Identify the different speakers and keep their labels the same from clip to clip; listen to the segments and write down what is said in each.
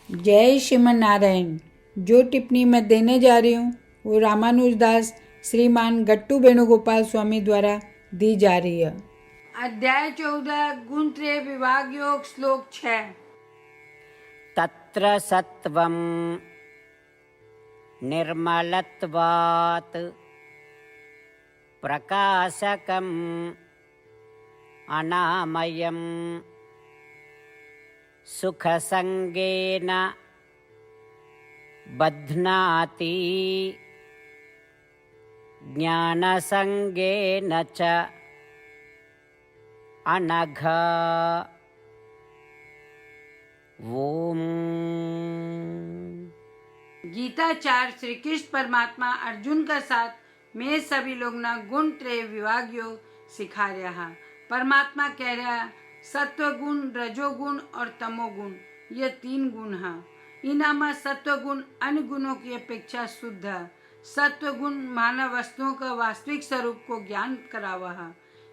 Speaker 1: जय श्रीमन नारायण। जो टिप्पणी मैं देने जा रही हूँ वो रामानुजदास श्रीमान गट्टू वेणुगोपाल स्वामी द्वारा दी जा रही है। अध्याय 14 गुण त्रय विभाग योग श्लोक 6।
Speaker 2: तत्र सत्वं निर्मलत्वात् प्रकाशकम् अनामयम् सुखसंगेन बध्नाति ज्ञानसंगेन च अनघ। ओम।
Speaker 1: गीता 4 श्री कृष्ण परमात्मा अर्जुन का साथ में सभी लोग ना गुण त्रय विभाग योग सिखा रहा। परमात्मा कह रहा सत्व गुण, रजोगुण और तमोगुण ये 3 गुण हैं। इनमें सत्व गुण अन्य गुणों की अपेक्षा शुद्ध है। सत्व गुण मानव वस्तुओं का वास्तविक स्वरूप को ज्ञान करावा है।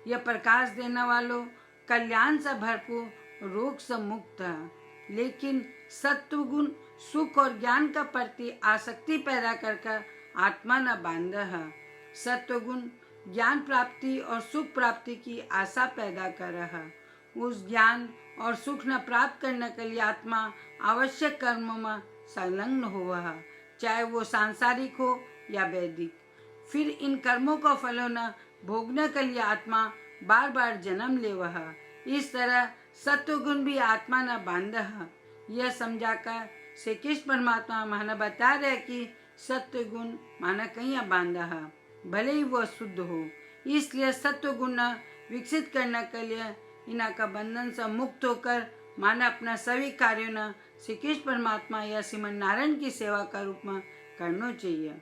Speaker 1: यह प्रकाश देने वालों कल्याण से भरपूर, रोग से मुक्त है। लेकिन सत्व गुण सुख और ज्ञान का प्रति आसक्ति पैदा कर आत्मा न बांध है। सत्व गुण ज्ञान प्राप्ति और सुख प्राप्ति की आशा पैदा कर रहा है। उस ज्ञान और सुख न प्राप्त करने के लिए आत्मा आवश्यक कर्मों में संलग्न हुआ है, चाहे वो सांसारिक हो या वैदिक। फिर इन कर्मों का फलों न भोगने के लिए आत्मा बार बार जन्म ले वह। इस तरह सत्वगुण भी आत्मा न बांध है। यह समझाकर श्री कृष्ण परमात्मा माना बता रहे कि सत्वगुण माना कहीं बांधा है, भले ही वह शुद्ध हो। इसलिए सत्वगुण विकसित करने के लिए इनका बंधन से मुक्त होकर माना अपना सभी कार्यों न श्री कृष्ण परमात्मा या श्रीमन नारायण की सेवा का रूप में करना चाहिए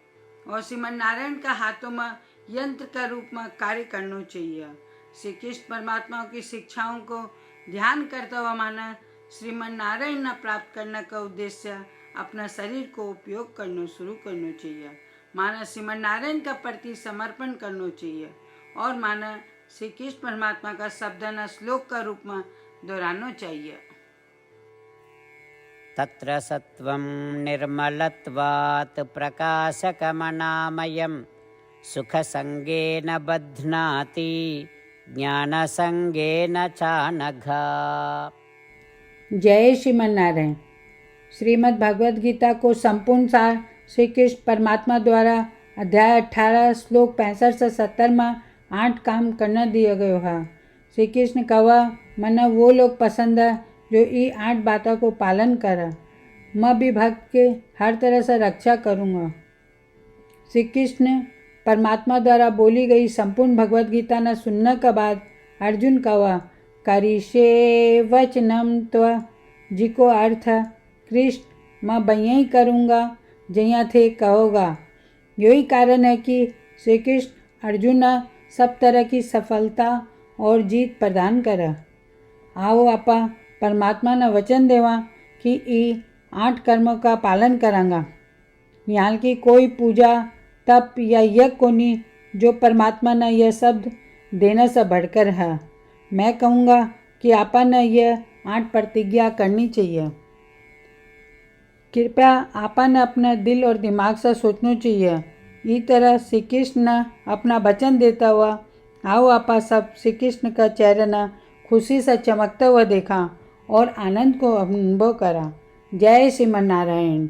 Speaker 1: और श्रीमन नारायण का हाथों में यंत्र का रूप में कार्य करना चाहिए। श्री कृष्ण परमात्मा की शिक्षाओं को ध्यान करता हुआ माना श्रीमन नारायण न प्राप्त करने का उद्देश्य अपना शरीर को उपयोग करना शुरू करना चाहिए। माना श्रीमन नारायण का प्रति समर्पण करना चाहिए और माना श्री कृष्ण परमात्मा का शब्द न श्लोक का रूप में दोहराना चाहिए।
Speaker 2: तत्र सत्वं निर्मलत्वात् प्रकाशकमनामयं सुखसंगेन बध्नाति ज्ञानसंगेन चानघ।
Speaker 1: जय श्रीमन नारायण। श्रीमद् भगवद गीता को संपूर्ण सार श्री कृष्ण परमात्मा द्वारा अध्याय 18 श्लोक 65 से 70 में 8 काम करना दिया गया है। श्री कृष्ण कहा मना वो लोग पसंद है जो ये 8 बातों को पालन करे। मैं भी भक्त के हर तरह से रक्षा करूँगा। श्री कृष्ण परमात्मा द्वारा बोली गई संपूर्ण भगवद गीता न सुनने के बाद अर्जुन कहा करिष्ये वचनम त्व, जिको अर्थ कृष्ण मैं बयही करूँगा जहाँ थे कहोगा। यही कारण है कि श्री कृष्ण अर्जुन सब तरह की सफलता और जीत प्रदान करा। आओ आपा परमात्मा ने वचन देवा कि ये 8 कर्मों का पालन करांगा। यहाँ की कोई पूजा तप या यज्ञ को नहीं जो परमात्मा ने यह शब्द देने से बढ़कर है। मैं कहूँगा कि आपा ने यह 8 प्रतिज्ञा करनी चाहिए। कृपया आपा ने अपने दिल और दिमाग से सोचना चाहिए। इस तरह श्री कृष्ण ने अपना वचन देता हुआ आओ आपा सब श्री कृष्ण का चेहरा न खुशी से चमकता हुआ देखा और आनंद को अनुभव करा। जय श्रीमन नारायण।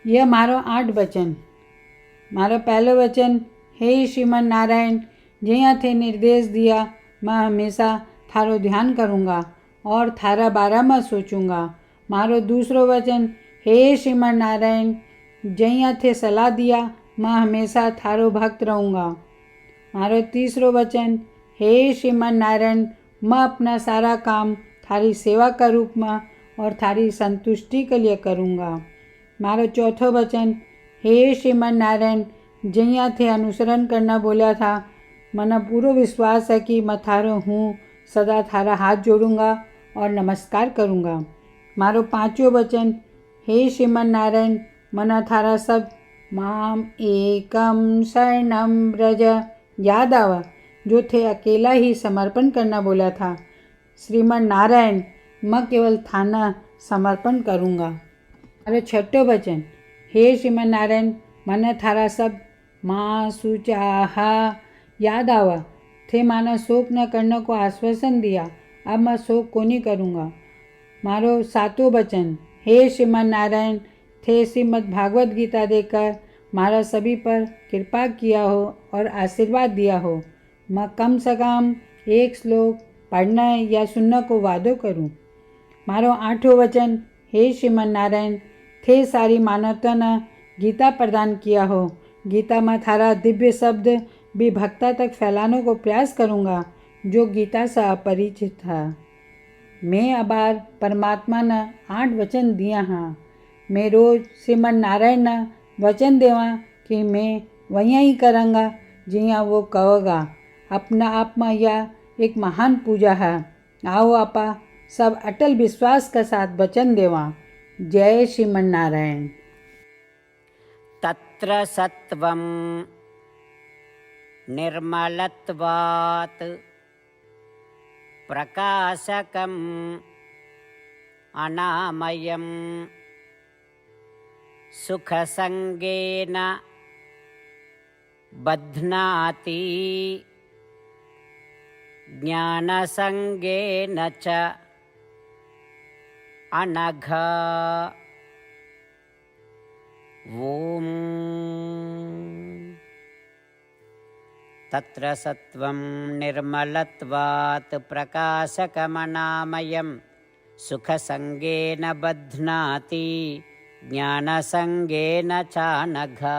Speaker 1: यह मारो 8 वचन। मारो पहलो वचन हे श्रीमन नारायण, जहाँ थे निर्देश दिया मैं हमेशा थारो ध्यान करूँगा और थारा बारे में सोचूंगा। मारो दूसरो वचन हे श्रीमन नारायण, जहाँ थे सलाह दिया मैं हमेशा थारो भक्त रहूँगा। मारो तीसरो वचन हे श्रीमन नारायण, मैं अपना सारा काम थारी सेवा का रूप में और थारी संतुष्टि के लिए करूँगा। मारो चौथो वचन हे श्रीमन नारायण, जहाँ थे अनुसरण करना बोला था मना पूरा विश्वास है कि मैं थारो हूँ, सदा थारा हाथ जोड़ूंगा और नमस्कार करूँगा। मारो पांचों वचन हे श्रीमन नारायण, मना थारा सब माम एकम शरणम ब्रज याद आवा जो थे अकेला ही समर्पण करना बोला था। श्रीमन नारायण, मैं केवल थाना समर्पण करूँगा। अरे छठो वचन, हे श्रीमन नारायण, मन थारा सब माँ सुचाहा याद आवा थे, माना शोक न करने को आश्वासन दिया, अब मैं शोक को नहीं करूँगा। मारो सातों वचन, हे श्रीमन नारायण, थे श्रीमद् भागवत गीता देकर मारा सभी पर कृपा किया हो और आशीर्वाद दिया हो। मैं कम से कम एक श्लोक पढ़ना या सुनने को वादो करूं। मारो आठों वचन, हे श्रीमन नारायण, थे सारी मानवता ने गीता प्रदान किया हो। गीता में थारा दिव्य शब्द भी भक्ता तक फैलाने को प्रयास करूँगा जो गीता से अपरिचित था। मैं अबार परमात्मा ने 8 वचन दिया हाँ। मैं रोज श्रीमन नारायण ने वचन देवा कि मैं वहीं ही करूँगा जिया वो कहोगा। अपना आप में यह एक महान पूजा है। आओ आपा सब अटल विश्वास के साथ वचन देवा। जय श्रीमन नारायण।
Speaker 2: तत्र सत्वं निर्मलत्वात् प्रकाशकम् अनामयं सुखसंगेन बध्नाति ज्ञानसंगेन च अनघा। ॐ तत्र सत्वं निर्मलत्वात् प्रकाशकमनामयं सुखसंगेन बध्नाति ज्ञानसंगेन चानघा।